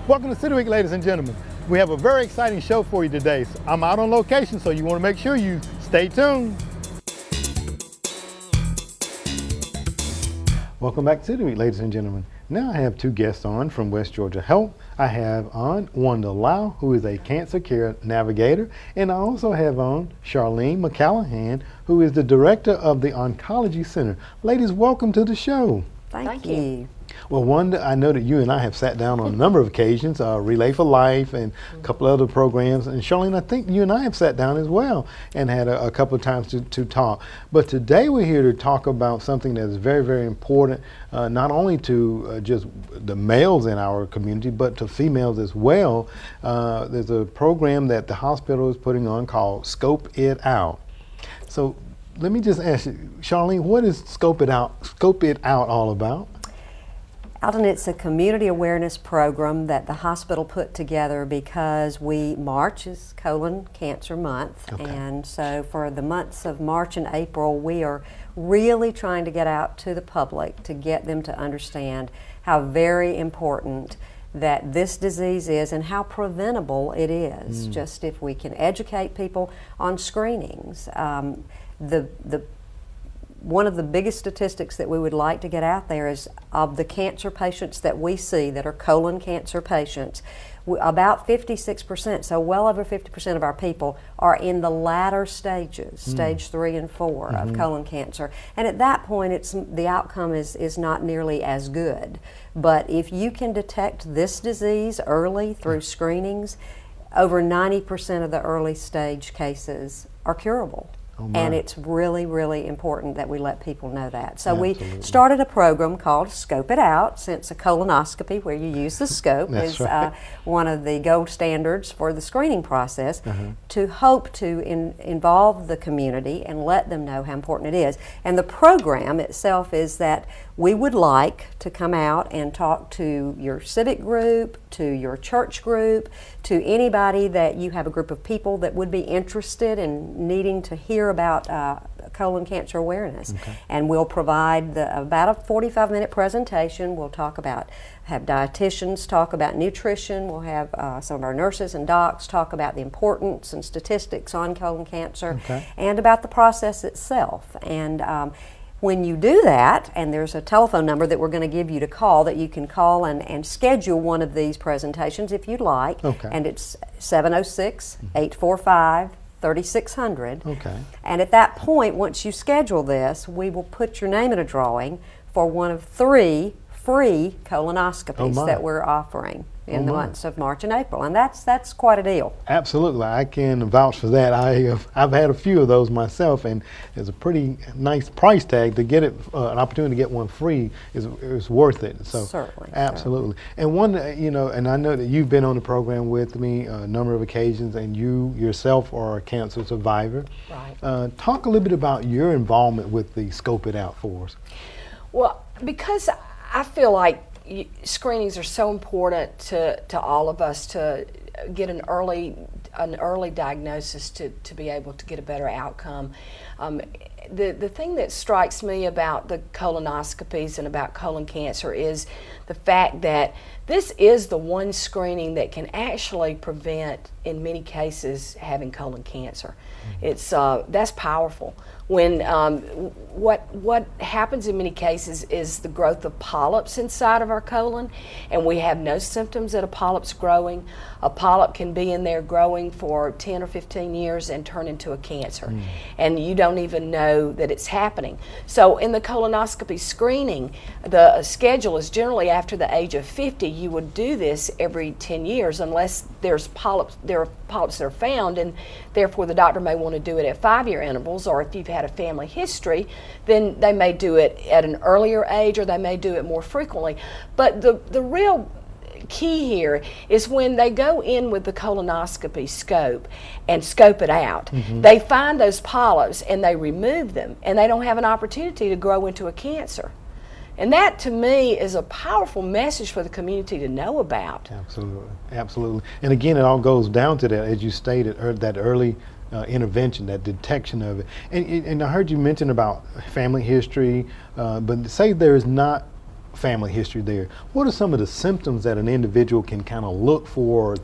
Welcome to City Week, ladies and gentlemen. We have a very exciting show for you today. I'm out on location, so you want to make sure you stay tuned. Welcome back to City Week, ladies and gentlemen. Now I have two guests on from West Georgia Health. I have on Wanda Lau, who is a cancer care navigator, and I also have on Charlene McCallahan, who is the director of the Oncology Center. Ladies, welcome to the show. Thank you. Well, Wanda, I know that you and I have sat down on a number of occasions, Relay for Life and a couple other programs. And Charlene, I think you and I have sat down as well and had a couple of times to talk. But today we're here to talk about something that is very, very important, not only to just the males in our community, but to females as well. There's a program that the hospital is putting on called Scope It Out. So let me just ask you, Charlene, what is Scope It Out all about? Alton, it's a community awareness program that the hospital put together because March is colon cancer month. Okay. And so for the months of March and April, we are really trying to get out to the public to get them to understand how very important that this disease is and how preventable it is. Just if we can educate people on screenings. One of the biggest statistics that we would like to get out there is of the cancer patients that we see that are colon cancer patients, about 56%, so well over 50% of our people are in the latter stages, stage 3 and 4 of colon cancer. And at that point, the outcome is not nearly as good. But if you can detect this disease early through screenings, over 90% of the early stage cases are curable. Oh, and it's really, really important that we let people know that. So we started a program called Scope It Out, since a colonoscopy where you use the scope is one of the gold standards for the screening process, to hope to involve the community and let them know how important it is. And the program itself is that we would like to come out and talk to your civic group, to your church group, to anybody that you have a group of people that would be interested in needing to hear about colon cancer awareness. Okay. And we'll provide about a 45-minute presentation. We'll have dietitians talk about nutrition. We'll have some of our nurses and docs talk about the importance and statistics on colon cancer, and about the process itself. And when you do that, and there's a telephone number that we're going to give you to call, that you can call and schedule one of these presentations if you'd like, and it's 706-845-3600. Okay. And at that point, once you schedule this, we will put your name in a drawing for one of 3 free colonoscopies that we're offering in the months of March and April, and that's quite a deal. Absolutely, I can vouch for that. I've had a few of those myself, and there's a pretty nice price tag to get it. An opportunity to get one free is worth it. So certainly, absolutely. And one, and I know that you've been on the program with me a number of occasions, and you yourself are a cancer survivor. Right. Talk a little bit about your involvement with the Scope It Out for us. Well, because I feel like screenings are so important to all of us to get an early diagnosis to be able to get a better outcome. The thing that strikes me about the colonoscopies and about colon cancer is the fact that this is the one screening that can actually prevent, in many cases, having colon cancer. That's powerful. When what happens in many cases is the growth of polyps inside of our colon, and we have no symptoms that a polyp's growing. A polyp can be in there growing for 10 or 15 years and turn into a cancer, and you don't even know that it's happening. So in the colonoscopy screening, the schedule is generally after the age of 50. You would do this every 10 years unless there are polyps that are found, and therefore the doctor may want to do it at 5-year intervals, or if you've had a family history, then they may do it at an earlier age, or they may do it more frequently. But the real key here is when they go in with the colonoscopy scope and scope it out, they find those polyps and they remove them, and they don't have an opportunity to grow into a cancer. And that, to me, is a powerful message for the community to know about. Absolutely, absolutely. And again, it all goes down to that, as you stated, that early intervention, that detection of it. And I heard you mention about family history, but say there is not family history there, what are some of the symptoms that an individual can kind of look for,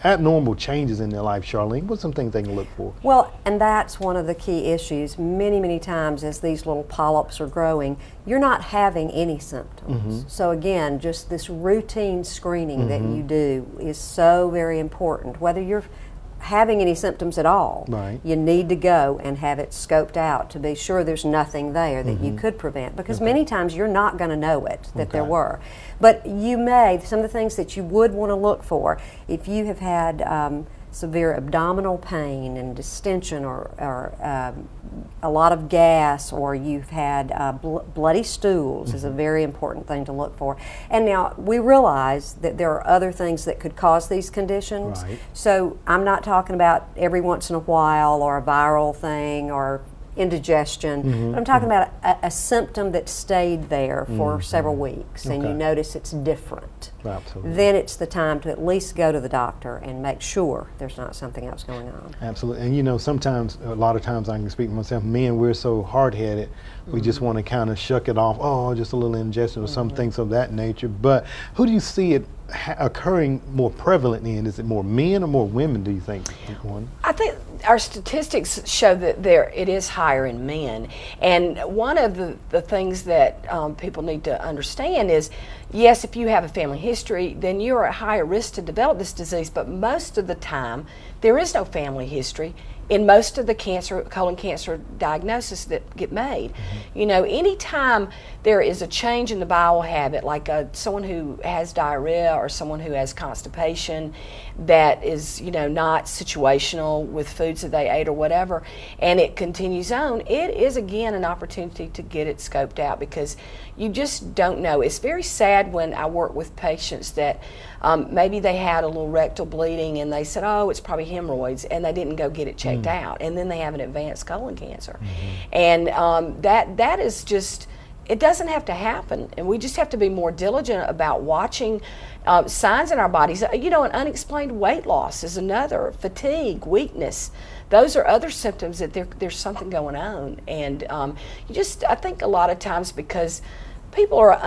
abnormal changes in their life, Charlene? What's some things they can look for? Well, and that's one of the key issues. Many times as these little polyps are growing, you're not having any symptoms. So again, just this routine screening that you do is so very important. Whether you're having any symptoms at all, right, you need to go and have it scoped out to be sure there's nothing there that you could prevent, because many times you're not going to know it that there were. But you may, some of the things that you would want to look for, if you have had severe abdominal pain and distension, or a lot of gas, or you've had bloody stools, is a very important thing to look for. And now we realize that there are other things that could cause these conditions. Right. So I'm not talking about every once in a while or a viral thing or indigestion, but I'm talking about a symptom that stayed there for several weeks, and you notice it's different. Absolutely. Then it's the time to at least go to the doctor and make sure there's not something else going on. Absolutely. And you know, sometimes, a lot of times I can speak for myself, men, we're so hard-headed, we just want to kind of shuck it off, oh, just a little indigestion or some things of that nature. But who do you see it occurring more prevalently in? Is it more men or more women, do you think? I think our statistics show that it is higher in men. And one of the things that people need to understand is, yes, if you have a family history, then you're at higher risk to develop this disease, but most of the time there is no family history in most of the colon cancer diagnoses that get made. You know, anytime there is a change in the bowel habit, like someone who has diarrhea or someone who has constipation that is, you know, not situational with foods that they ate or whatever, and it continues on, it is again an opportunity to get it scoped out, because you just don't know. It's very sad when I work with patients that maybe they had a little rectal bleeding and they said, oh, it's probably hemorrhoids, and they didn't go get it checked out, and then they have an advanced colon cancer. And that is just, it doesn't have to happen, and we just have to be more diligent about watching signs in our bodies. You know, an unexplained weight loss is another, fatigue, weakness. Those are other symptoms that there's something going on. And I think a lot of times, because people are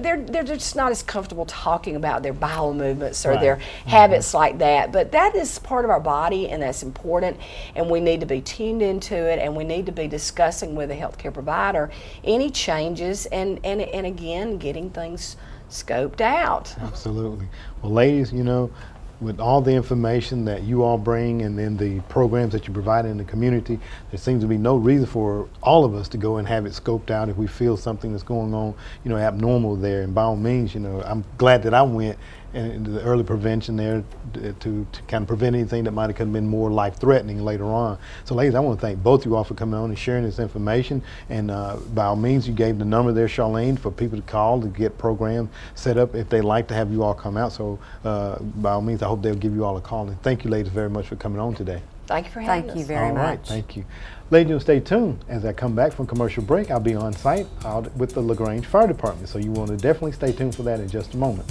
they're just not as comfortable talking about their bowel movements or their habits like that. But that is part of our body, and that's important, and we need to be tuned into it, and we need to be discussing with a healthcare provider any changes, and again, getting things scoped out. Absolutely. Well, ladies, you know, with all the information that you all bring and then the programs that you provide in the community, there seems to be no reason for all of us to go and have it scoped out if we feel something that's going on, you know, abnormal there. And by all means, you know, I'm glad that I went into the early prevention there to kind of prevent anything that might have been more life-threatening later on. So ladies, I want to thank both you all for coming on and sharing this information. And by all means, you gave the number there, Charlene, for people to call to get programs set up if they'd like to have you all come out. So by all means, I hope they'll give you all a call. And thank you, ladies, very much for coming on today. Thank you for having us. Thank you very much. All right, thank you. Ladies, and stay tuned. As I come back from commercial break, I'll be on site out with the LaGrange Fire Department. So you want to definitely stay tuned for that in just a moment.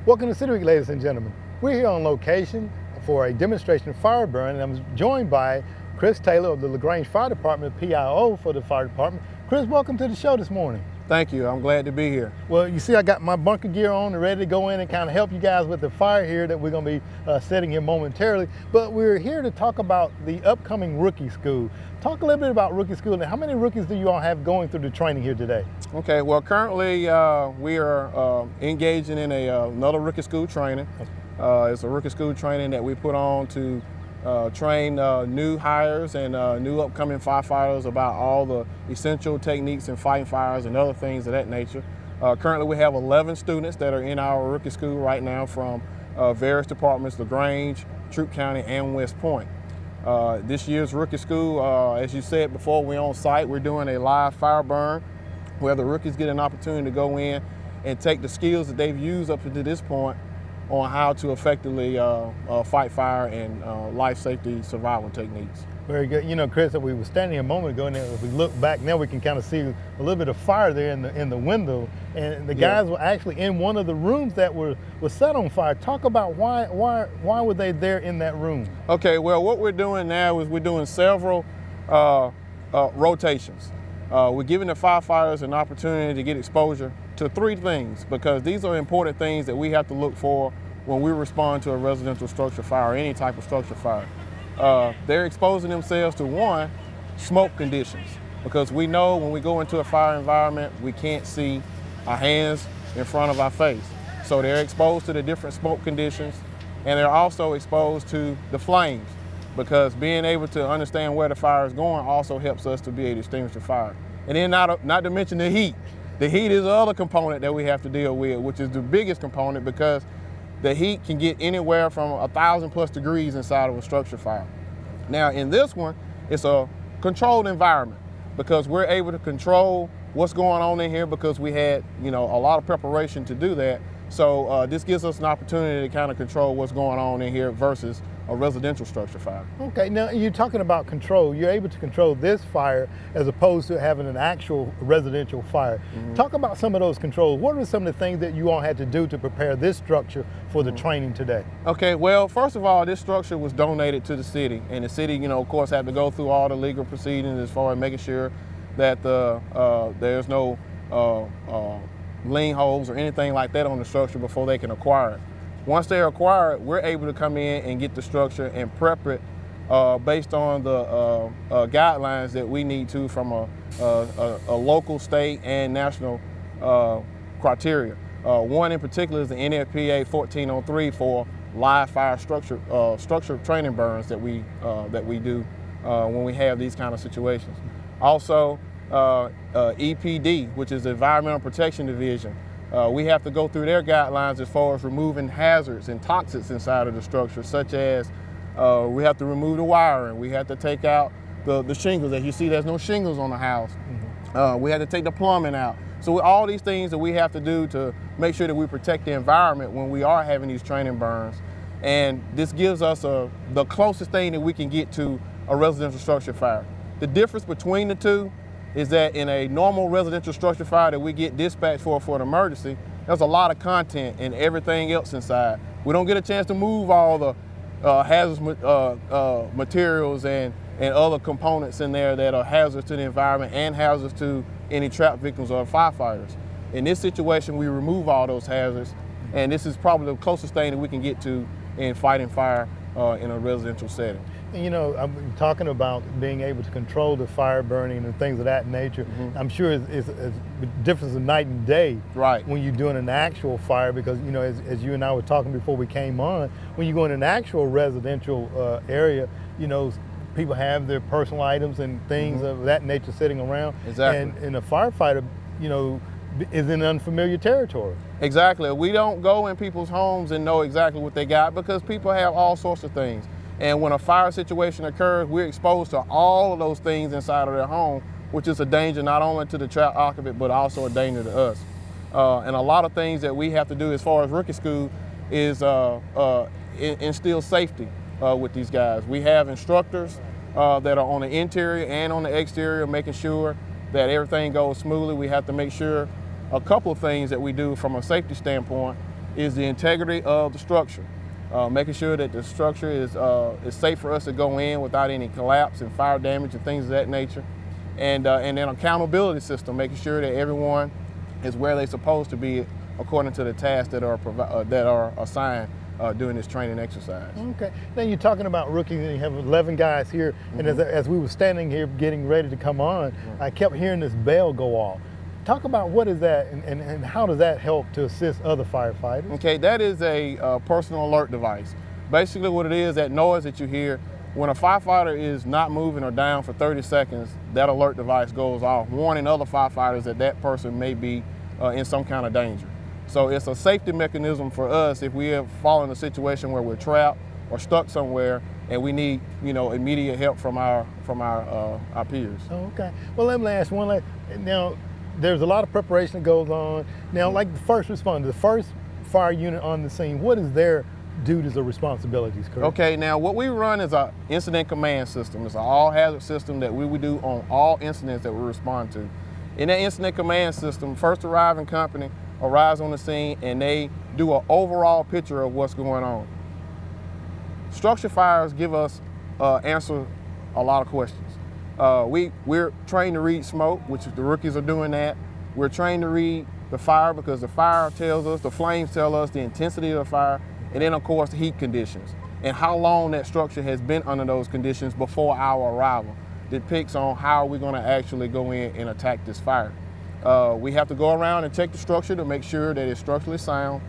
Welcome to City Week, ladies and gentlemen. We're here on location for a demonstration fire burn, and I'm joined by Chris Taylor of the LaGrange Fire Department, PIO for the fire department. Chris, welcome to the show this morning. Thank you. I'm glad to be here. Well, you see I got my bunker gear on and ready to go in and kind of help you guys with the fire here that we're going to be setting here momentarily. But we're here to talk about the upcoming rookie school. Talk a little bit about rookie school and how many rookies do you all have going through the training here today? Okay, well currently we are engaging in another rookie school training. It's a rookie school training that we put on to train new hires and new upcoming firefighters about all the essential techniques in fighting fires and other things of that nature. Currently we have 11 students that are in our rookie school right now from various departments, LaGrange, Troup County, and West Point. This year's rookie school, as you said before, we're on site. We're doing a live fire burn where the rookies get an opportunity to go in and take the skills that they've used up to this point on how to effectively fight fire and life safety survival techniques. Very good. You know, Chris, we were standing a moment ago, and if we look back now, we can kind of see a little bit of fire there in the window, and the guys were actually in one of the rooms that was set on fire. Talk about why were they there in that room? Okay, well, what we're doing now is we're doing several rotations. We're giving the firefighters an opportunity to get exposure to 3 things, because these are important things that we have to look for when we respond to a residential structure fire or any type of structure fire. They're exposing themselves to, 1, smoke conditions, because we know when we go into a fire environment, we can't see our hands in front of our face. So they're exposed to the different smoke conditions, and they're also exposed to the flames, because being able to understand where the fire is going also helps us to be able to extinguish the fire. And then not to mention the heat. The heat is the other component that we have to deal with, which is the biggest component, because the heat can get anywhere from 1,000+ degrees inside of a structure fire. Now in this one, it's a controlled environment, because we're able to control what's going on in here, because we had, a lot of preparation to do that. So this gives us an opportunity to kind of control what's going on in here versus a residential structure fire. Okay, now you're talking about control. You're able to control this fire as opposed to having an actual residential fire. Talk about some of those controls. What are some of the things that you all had to do to prepare this structure for the training today? Okay, well, first of all, this structure was donated to the city, and the city, of course, had to go through all the legal proceedings as far as making sure that there's no lien holds or anything like that on the structure before they can acquire it. Once they're acquired, we're able to come in and get the structure and prep it based on the guidelines that we need to from a local, state, and national criteria. One in particular is the NFPA 1403 for live fire structure training burns that we do when we have these kind of situations. Also, EPD, which is the Environmental Protection Division. We have to go through their guidelines as far as removing hazards and toxics inside of the structure, such as we have to remove the wiring, we have to take out the shingles. As you see, there's no shingles on the house. We have to take the plumbing out. So all these things that we have to do to make sure that we protect the environment when we are having these training burns. And this gives us the closest thing that we can get to a residential structure fire. The difference between the two is that in a normal residential structure fire that we get dispatched for an emergency, there's a lot of content and everything else inside. We don't get a chance to move all the hazardous materials and other components in there that are hazardous to the environment and hazardous to any trapped victims or firefighters. In this situation, we remove all those hazards, and this is probably the closest thing that we can get to in fighting fire in a residential setting. I'm talking about being able to control the fire burning and things of that nature. I'm sure it's a difference of night and day when you're doing an actual fire, because as you and I were talking before we came on, when you go in an actual residential area, people have their personal items and things of that nature sitting around. Exactly. And a firefighter, is in unfamiliar territory. Exactly. We don't go in people's homes and know exactly what they got, because people have all sorts of things. And when a fire situation occurs, we're exposed to all of those things inside of their home, which is a danger not only to the trapped occupant, but also a danger to us. And a lot of things that we have to do as far as rookie school is instill safety with these guys. We have instructors that are on the interior and on the exterior, making sure that everything goes smoothly. We have to make sure a couple of things that we do from a safety standpoint is the integrity of the structure. Making sure that the structure is safe for us to go in without any collapse and fire damage and things of that nature. And then accountability system, making sure that everyone is where they're supposed to be according to the tasks that are assigned during this training exercise. Okay. Now you're talking about rookies, and you have 11 guys here, and as we were standing here getting ready to come on, I kept hearing this bell go off. Talk about what is that, and how does that help to assist other firefighters? Okay, that is a personal alert device. Basically what it is, that noise that you hear, when a firefighter is not moving or down for 30 seconds, that alert device goes off, warning other firefighters that that person may be in some kind of danger. So it's a safety mechanism for us if we have fallen in a situation where we're trapped or stuck somewhere and we need, immediate help from our peers. Oh, okay. Well, let me ask one. Now, there's a lot of preparation that goes on. Now, like the first responder, the first fire unit on the scene, what is their duties or responsibilities, Kurt? Okay, now what we run is an incident command system. It's an all-hazard system that we would do on all incidents that we respond to. In that incident command system, first arriving company arrives on the scene and they do an overall picture of what's going on. Structure fires give us answer a lot of questions. We're trained to read smoke, which is the rookies are doing that. We're trained to read the fire because the fire tells us, the flames tell us the intensity of the fire, and then of course the heat conditions and how long that structure has been under those conditions before our arrival. Depicts on how we're going to actually go in and attack this fire. We have to go around and check the structure to make sure that it's structurally sound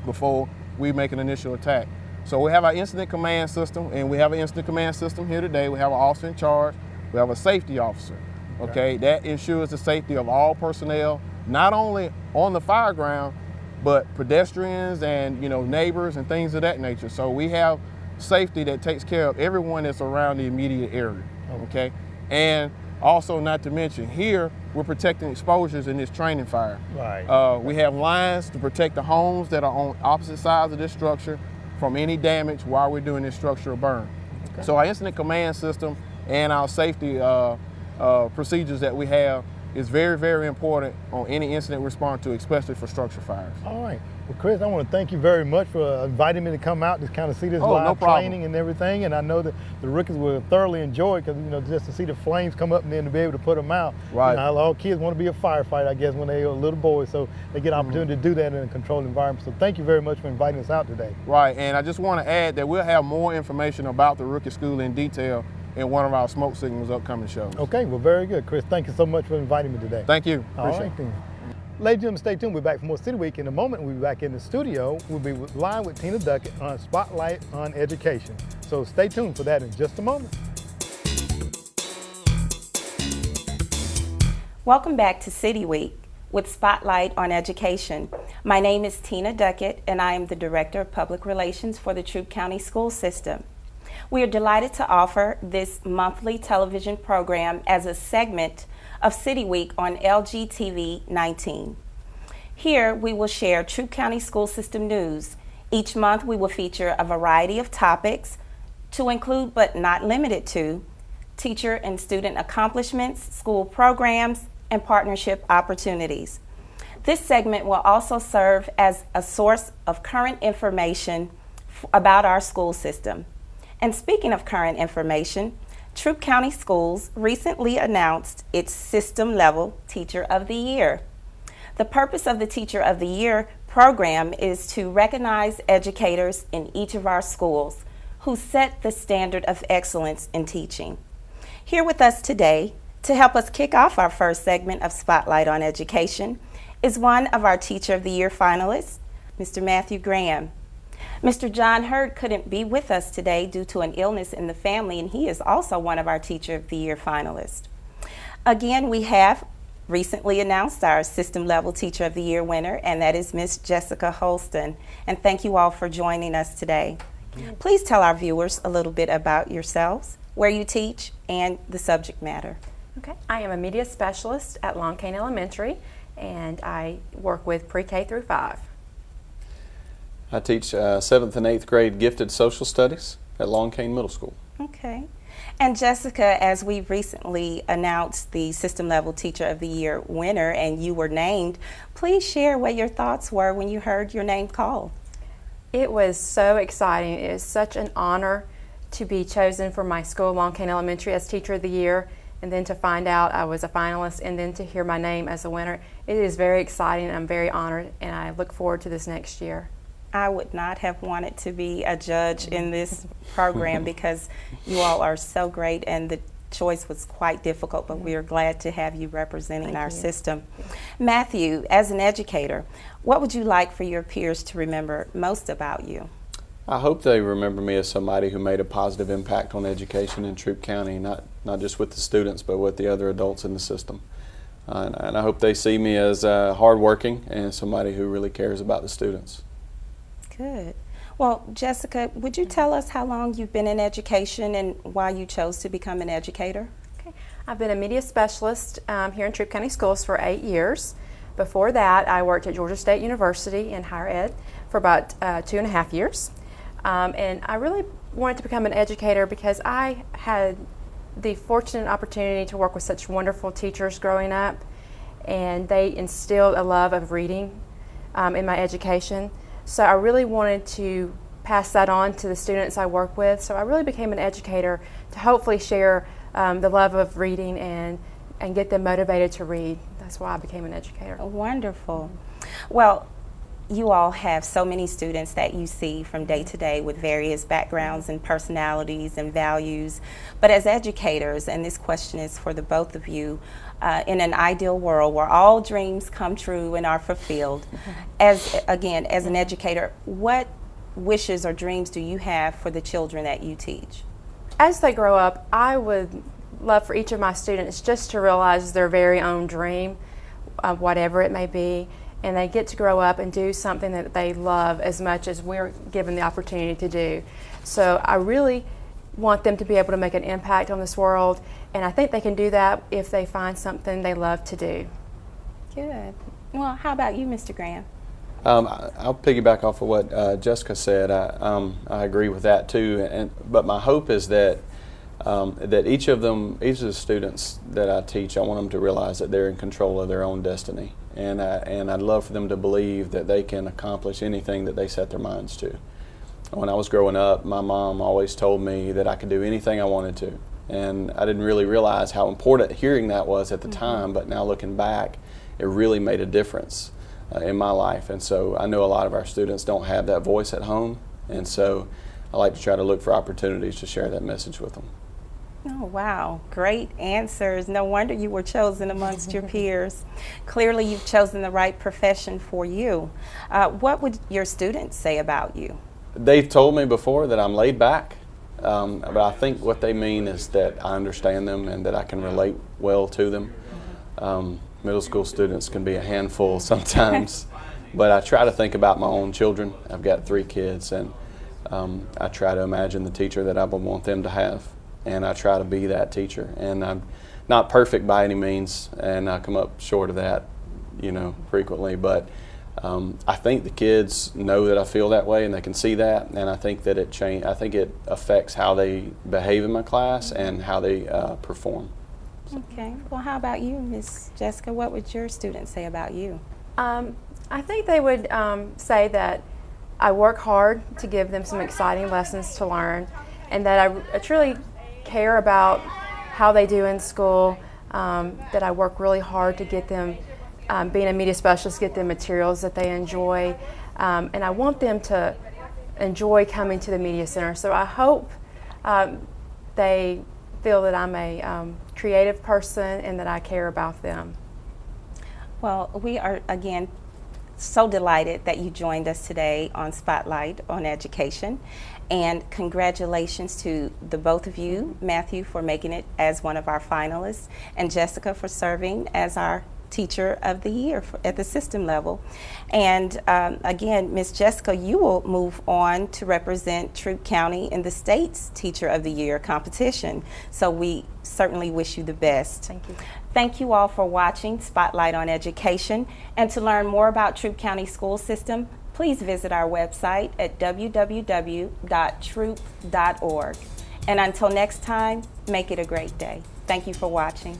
before we make an initial attack. So we have our incident command system, and we have an incident command system here today. We have an officer in charge. We have a safety officer, okay? That ensures the safety of all personnel, not only on the fire ground, but pedestrians and, you know, neighbors and things of that nature. So we have safety that takes care of everyone that's around the immediate area, okay? And also, not to mention, here we're protecting exposures in this training fire. Right. We have lines to protect the homes that are on opposite sides of this structure from any damage while we're doing this structural burn. Okay. So our incident command system and our safety procedures that we have is very, very important on any incident we respond to, especially for structure fires. All right. Well, Chris, I want to thank you very much for inviting me to come out to kind of see this no live problem. training and everything. And I know that the rookies will thoroughly enjoy it because, you know, just to see the flames come up and then to be able to put them out. Right. You know, all kids want to be a firefighter, I guess, when they're little boys. So they get an opportunity to do that in a controlled environment. So thank you very much for inviting us out today. Right. And I just want to add that we'll have more information about the rookie school in detail in one of our smoke signals upcoming shows. Okay. Well, very good, Chris. Thank you so much for inviting me today. Thank you. All Appreciate right, then. Ladies and gentlemen, stay tuned. We'll be back for more City Week. In a moment, we'll be back in the studio. We'll be live with Tina Duckett on Spotlight on Education. So stay tuned for that in just a moment. Welcome back to City Week with Spotlight on Education. My name is Tina Duckett, and I am the Director of Public Relations for the Troup County School System. We are delighted to offer this monthly television program as a segment of City Week on LGTV 19. Here we will share Troup County School System news. Each month we will feature a variety of topics to include but not limited to teacher and student accomplishments, school programs, and partnership opportunities. This segment will also serve as a source of current information about our school system. And speaking of current information, Troup County Schools recently announced its system-level Teacher of the Year. The purpose of the Teacher of the Year program is to recognize educators in each of our schools who set the standard of excellence in teaching. Here with us today to help us kick off our first segment of Spotlight on Education is one of our Teacher of the Year finalists, Mr. Matthew Graham. Mr. John Hurd couldn't be with us today due to an illness in the family, and he is also one of our Teacher of the Year finalists. Again, we have recently announced our system level Teacher of the Year winner, and that is Miss Jessica Holston. And thank you all for joining us today. Please tell our viewers a little bit about yourselves, where you teach, and the subject matter. Okay, I am a media specialist at Long Cane Elementary, and I work with pre-K through 5. I teach 7th and 8th grade gifted social studies at Long Cane Middle School. Okay. And Jessica, as we recently announced the System Level Teacher of the Year winner and you were named, please share what your thoughts were when you heard your name called. It was so exciting. It is such an honor to be chosen for my school, Long Cane Elementary, as Teacher of the Year, and then to find out I was a finalist and then to hear my name as a winner. It is very exciting. I'm very honored, and I look forward to this next year. I would not have wanted to be a judge in this program because you all are so great, and the choice was quite difficult, but we are glad to have you representing our system. Matthew, as an educator, what would you like for your peers to remember most about you? I hope they remember me as somebody who made a positive impact on education in Troup County, not just with the students, but with the other adults in the system. And I hope they see me as hardworking and somebody who really cares about the students. Good. Well, Jessica, would you tell us how long you've been in education and why you chose to become an educator? Okay. I've been a media specialist here in Troup County Schools for 8 years. Before that, I worked at Georgia State University in higher ed for about 2.5 years. And I really wanted to become an educator because I had the fortunate opportunity to work with such wonderful teachers growing up, and they instilled a love of reading in my education. So I really wanted to pass that on to the students I work with. So I really became an educator to hopefully share the love of reading and get them motivated to read. That's why I became an educator. Wonderful. Well, you all have so many students that you see from day to day with various backgrounds and personalities and values. But as educators, and this question is for the both of you, in an ideal world where all dreams come true and are fulfilled, as an educator, what wishes or dreams do you have for the children that you teach? As they grow up, I would love for each of my students just to realize their very own dream, whatever it may be, and they get to grow up and do something that they love as much as we're given the opportunity to do. So I really want them to be able to make an impact on this world, and I think they can do that if they find something they love to do. Good. Well, how about you, Mr. Graham? I'll piggyback off of what Jessica said. I agree with that too. But my hope is that each of the students that I teach, I want them to realize that they're in control of their own destiny, and I'd love for them to believe that they can accomplish anything that they set their minds to. When I was growing up, my mom always told me that I could do anything I wanted to, and I didn't really realize how important hearing that was at the time. But now looking back, it really made a difference in my life. And so I know a lot of our students don't have that voice at home, and so I like to try to look for opportunities to share that message with them. Oh, wow. Great answers. No wonder you were chosen amongst your peers. Clearly, you've chosen the right profession for you. What would your students say about you? They've told me before that I'm laid back, but I think what they mean is that I understand them and that I can relate well to them. Middle school students can be a handful sometimes, but I try to think about my own children. I've got 3 kids, and I try to imagine the teacher that I would want them to have. And I try to be that teacher. And I'm not perfect by any means, and I come up short of that, frequently. But I think the kids know that I feel that way, and they can see that. And I think that I think it affects how they behave in my class and how they perform. Okay. Well, how about you, Ms. Jessica? What would your students say about you? I think they would say that I work hard to give them some exciting lessons to learn, and that I truly care about how they do in school, that I work really hard to get them, being a media specialist, get them materials that they enjoy, and I want them to enjoy coming to the Media Center. So I hope they feel that I'm a creative person and that I care about them. Well, we are, again, so delighted that you joined us today on Spotlight on Education. And congratulations to the both of you, Matthew for making it as one of our finalists, and Jessica for serving as our Teacher of the Year at the system level. And again, Ms. Jessica, you will move on to represent Troup County in the state's Teacher of the Year competition. So we certainly wish you the best. Thank you. Thank you all for watching Spotlight on Education. And to learn more about Troup County School System, please visit our website at www.troup.org. And until next time, make it a great day. Thank you for watching.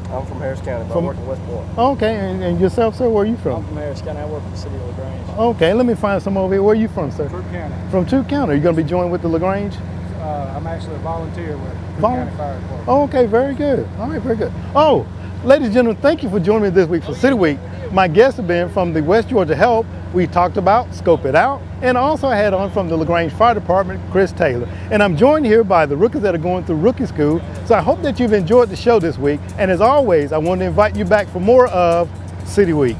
I'm from Harris County, but I work in Westport. Okay, and yourself, sir, where are you from? I'm from Harris County. I work for the City of LaGrange. Okay, let me find some over here. Where are you from, sir? Troup County. From Troup County. Are you going to be joining with the LaGrange? I'm actually a volunteer with Troup County Fire Department. Oh, okay, very good. All right, very good. Oh, ladies and gentlemen, thank you for joining me this week for City Week. My guests have been from the West Georgia Help. We talked about Scope It Out, and also I had on from the LaGrange Fire Department, Chris Taylor. And I'm joined here by the rookies that are going through rookie school. So I hope that you've enjoyed the show this week. And as always, I want to invite you back for more of City Week.